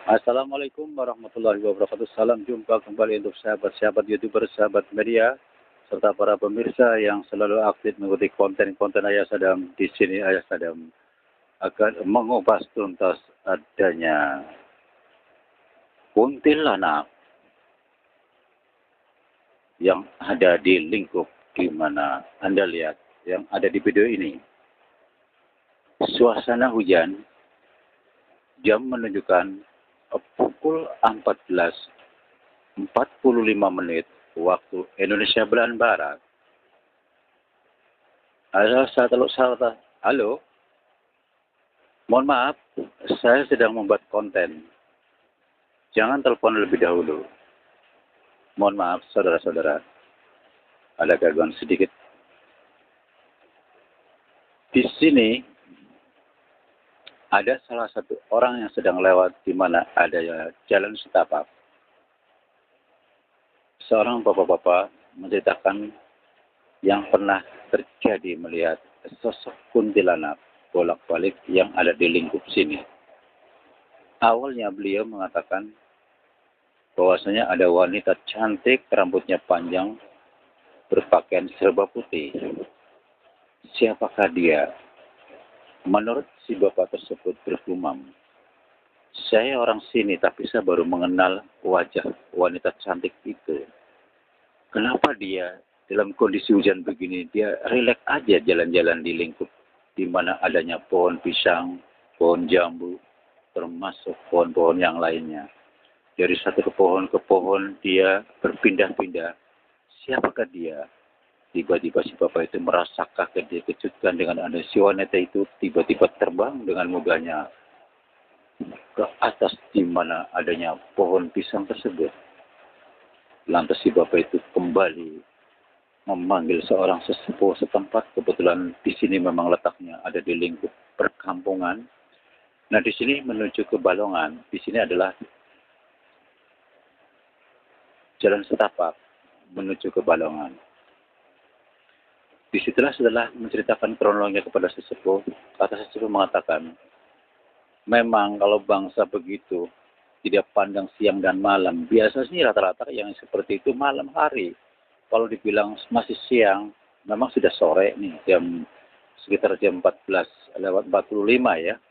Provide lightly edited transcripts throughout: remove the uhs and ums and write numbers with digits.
Assalamualaikum warahmatullahi wabarakatuh. Salam jumpa kembali untuk sahabat-sahabat YouTuber, sahabat media, serta para pemirsa yang selalu aktif mengikuti konten-konten Ayah Sadam. Di sini Ayah Sadam akan mengupas tuntas adanya kuntilanak yang ada di lingkup di mana Anda lihat yang ada di video ini. Suasana hujan, jam menunjukkan pukul 14.45 waktu Indonesia Belahan Barat. Halo, mohon maaf, saya sedang membuat konten. Jangan telepon lebih dahulu. Mohon maaf, saudara-saudara. Ada gangguan sedikit. Di sini ada salah satu orang yang sedang lewat di mana ada jalan setapak. Seorang bapak-bapak menceritakan yang pernah terjadi melihat sosok kuntilanak bolak-balik yang ada di lingkup sini. Awalnya beliau mengatakan bahwasanya ada wanita cantik, rambutnya panjang, berpakaian serba putih. Siapakah dia? Menurut si bapak tersebut bergumam, saya orang sini tapi saya baru mengenal wajah wanita cantik itu. Kenapa dia dalam kondisi hujan begini, dia rileks aja jalan-jalan di lingkup di mana adanya pohon pisang, pohon jambu, termasuk pohon-pohon yang lainnya. Dari satu ke pohon dia berpindah-pindah. Siapakah dia? Tiba-tiba si bapak itu merasa kaget, dia kejutkan dengan ada si wanita itu tiba-tiba terbang dengan mudahnya ke atas di mana adanya pohon pisang tersebut. Lantas si bapak itu kembali memanggil seorang sesepuh setempat. Kebetulan di sini memang letaknya ada di lingkup perkampungan. Nah, di sini menuju ke Balongan. Di sini adalah jalan setapak menuju ke Balongan. Disitulah setelah menceritakan kronologinya kepada sesepuh, kata sesepuh mengatakan, memang kalau bangsa begitu, tidak pandang siang dan malam. Biasa sih rata-rata yang seperti itu malam hari. Kalau dibilang masih siang, memang sudah sore nih, sekitar jam 14:45 ya.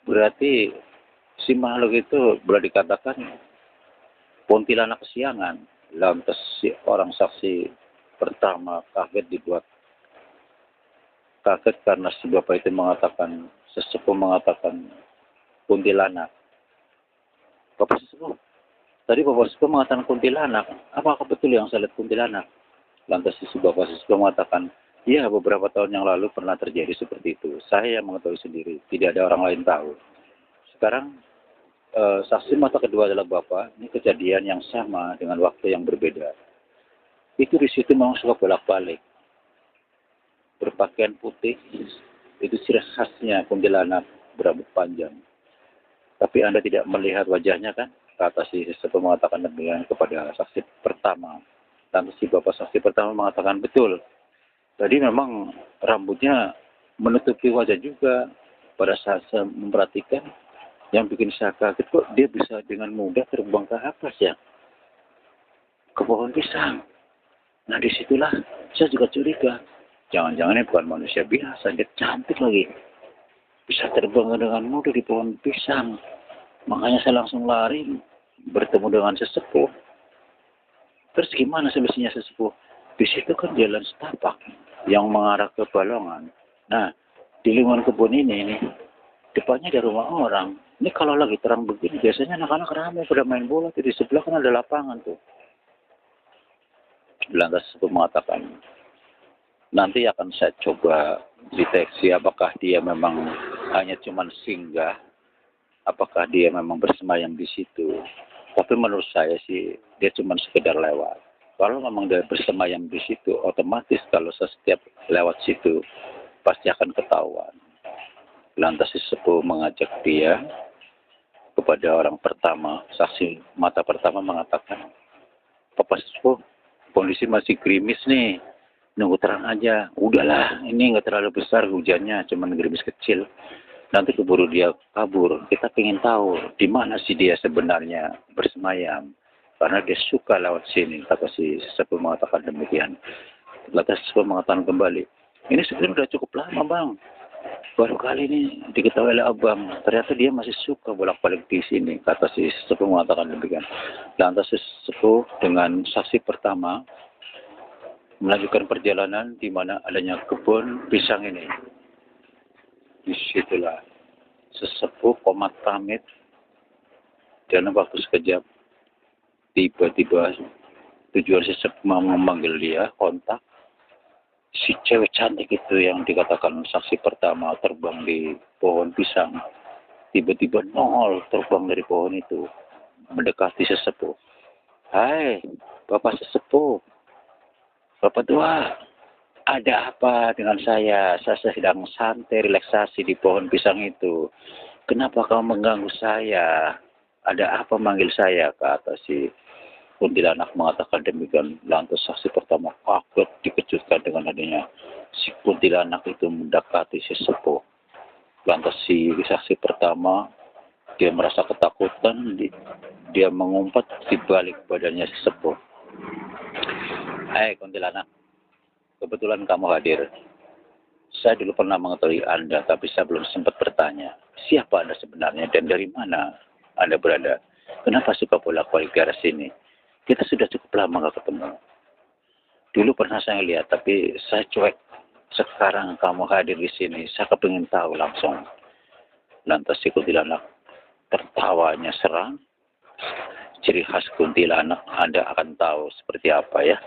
Berarti si makhluk itu boleh dikatakan kuntilanak kesiangan. Lantas si orang saksi pertama kaget karena si bapak itu mengatakan, sesepuh mengatakan kuntilanak. Bapak sesepuh, tadi bapak sesepuh mengatakan kuntilanak. Apakah betul yang saya lihat kuntilanak? Lantas si bapak sesepuh mengatakan, iya, beberapa tahun yang lalu pernah terjadi seperti itu. Saya yang mengetahui sendiri, tidak ada orang lain tahu. Sekarang saksi mata kedua adalah bapak. Ini kejadian yang sama dengan waktu yang berbeda. Itu di situ memang suka bolak-balik. Berpakaian putih, itu ciri khasnya kuntilanak berambut panjang. Tapi Anda tidak melihat wajahnya kan? Kata si sesepuh mengatakan demikian kepada saksi pertama. Dan si bapak saksi pertama mengatakan betul. Tadi memang rambutnya menutupi wajah juga. Pada saat saya memperhatikan, yang bikin saya kaget kok dia bisa dengan mudah terbang ke atas ya. Ke pohon pisang. Nah disitulah saya juga curiga. Jangan-jangan ini bukan manusia biasa, dia cantik lagi. Bisa terbang dengan mudah di pohon pisang. Makanya saya langsung lari bertemu dengan sesepuh. Terus gimana solusinya sesepuh? Di situ kan jalan setapak yang mengarah ke Balongan. Nah, di lingkungan kebun ini depannya ada rumah orang. Ini kalau lagi terang begini, biasanya anak-anak ramai pada main bola. Di sebelah kan ada lapangan tuh. Lantas sesepuh mengatakan, nanti akan saya coba deteksi apakah dia memang hanya cuman singgah, apakah dia memang bersemayam di situ. Tapi menurut saya sih dia cuma sekedar lewat. Kalau memang dia bersemayam di situ, otomatis kalau saya setiap lewat situ pasti akan ketahuan. Lantas si sepuh mengajak dia kepada orang pertama, saksi mata pertama mengatakan, Bapak sepuh, kondisi masih gerimis nih. Nunggu terang aja. Udahlah, ini nggak terlalu besar hujannya, cuma gerimis kecil. Nanti keburu dia kabur. Kita ingin tahu di mana sih dia sebenarnya bersemayam. Karena dia suka lewat sini, kata si sesepuh mengatakan demikian. Lantas sesepuh mengatakan kembali, ini sebenarnya sudah cukup lama bang. Baru kali ini diketahui oleh abang, ternyata dia masih suka bolak-balik di sini, kata si sesepuh mengatakan demikian. Lantas si sesepuh dengan saksi pertama melanjutkan perjalanan di mana adanya kebun pisang ini. Disitulah sesepuh komat pamit dan waktu sekejap tiba-tiba tujuan sesepuh memanggil dia kontak si cewek cantik itu yang dikatakan saksi pertama terbang di pohon pisang. Tiba-tiba nongol terbang dari pohon itu mendekati sesepuh. Hai bapak sesepuh, bapak tua, ada apa dengan saya? Saya sedang santai relaksasi di pohon pisang itu. Kenapa kau mengganggu saya? Ada apa manggil saya? Kata si kuntilanak mengatakan demikian. Lantas saksi pertama kaget dikejutkan dengan adanya si kuntilanak itu mendekati si sesepuh. Lantas si saksi pertama dia merasa ketakutan, dia mengumpat di balik badannya si sesepuh. Hai kuntilanak, kebetulan kamu hadir. Saya dulu pernah mengetahui Anda, tapi saya belum sempat bertanya. Siapa Anda sebenarnya dan dari mana Anda berada? Kenapa suka bolak-balik ke arah sini? Kita sudah cukup lama nggak ketemu. Dulu pernah saya lihat, tapi saya cuek. Sekarang kamu hadir di sini, saya kepingin tahu langsung. Lantas si kuntilanak tertawanya serang. Ciri khas kuntilanak Anda akan tahu seperti apa ya.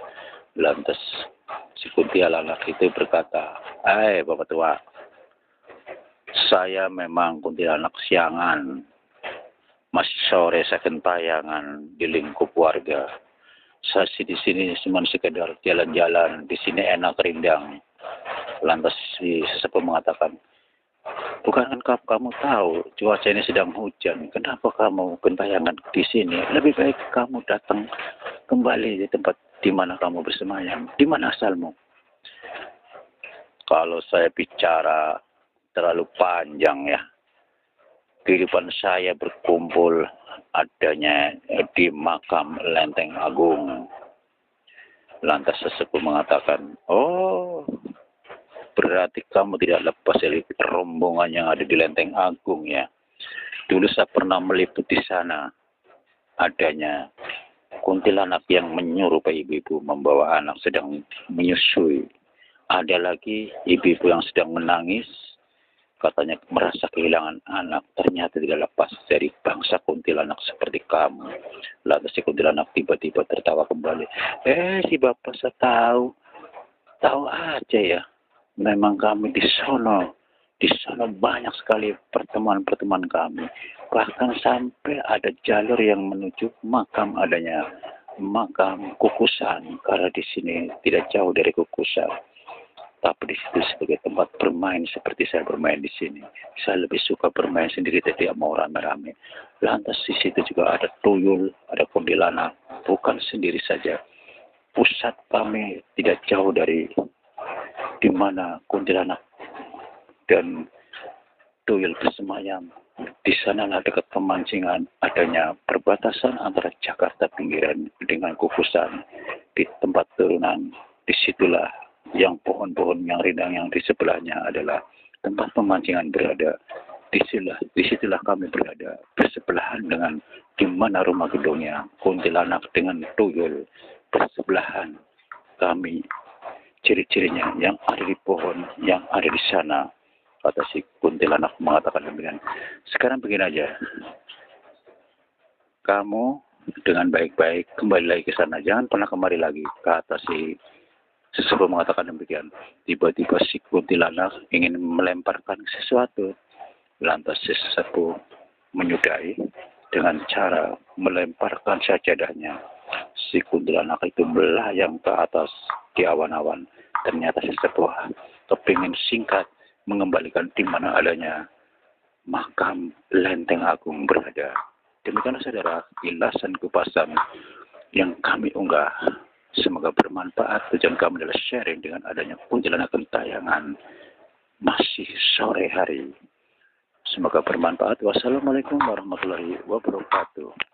Lantas si kuntilanak itu berkata, "Hai bapak tua, saya memang kuntilanak siangan. Masih sore saya kentayangan di lingkup warga. Saya di sini cuma sekedar jalan-jalan, di sini enak rindang." Lantas si sesepuh mengatakan, "Bukankah kamu tahu cuaca ini sedang hujan? Kenapa kamu kentayangan di sini? Lebih baik kamu datang kembali di tempat di mana kamu bersemayam. Di mana asalmu?" Kalau saya bicara terlalu panjang ya. Kehidupan saya berkumpul adanya di makam Lenteng Agung. Lantas sesepuh mengatakan, "Oh, berarti kamu tidak lepas dari rombongan yang ada di Lenteng Agung ya. Dulu saya pernah meliput di sana adanya kuntilanak yang menyerupai ibu-ibu membawa anak sedang menyusui. Ada lagi ibu-ibu yang sedang menangis, katanya merasa kehilangan anak, ternyata tidak lepas dari bangsa kuntilanak seperti kamu." Lantas si kuntilanak tiba-tiba tertawa kembali. Si bapak saya tahu aja ya. Memang kami di sono banyak sekali pertemuan-pertemuan kami. Bahkan sampai ada jalur yang menuju makam kukusan, karena di sini tidak jauh dari kukusan. Tapi di situ sebagai tempat bermain seperti saya bermain di sini. Saya lebih suka bermain sendiri, tidak mau rame-rame. Lantas di situ juga ada tuyul, ada kuntilanak. Bukan sendiri saja. Pusat kami tidak jauh dari di mana kuntilanak dan tuyul bersemayam. Di sanalah dekat pemancingan adanya perbatasan antara Jakarta pinggiran dengan kukusan. Di tempat turunan, disitulah yang pohon-pohon yang rindang yang di sebelahnya adalah tempat pemancingan berada. Disitulah kami berada, bersebelahan dengan di mana rumah gedungnya kuntilanak dengan tuyul bersebelahan. Kami ciri-cirinya yang ada di pohon yang ada di sana, kata si kuntilanak mengatakan demikian. Sekarang begini aja, kamu dengan baik-baik kembali lagi ke sana, jangan pernah kemari lagi, kata si sesepuh mengatakan demikian. Tiba-tiba si kuntilanak ingin melemparkan sesuatu. Lantas si sesepuh menyudahi dengan cara melemparkan sajadahnya. Si kuntilanak itu melayang ke atas di awan-awan. Ternyata si sesepuh kepingin singkat mengembalikan di mana adanya makam Lenteng Agung berada. Demikianlah saudara, ulasan kupasan yang kami unggah. Semoga bermanfaat. Tujuan kami adalah sharing dengan adanya kuntilanak gentayangan masih sore hari. Semoga bermanfaat. Wassalamualaikum warahmatullahi wabarakatuh.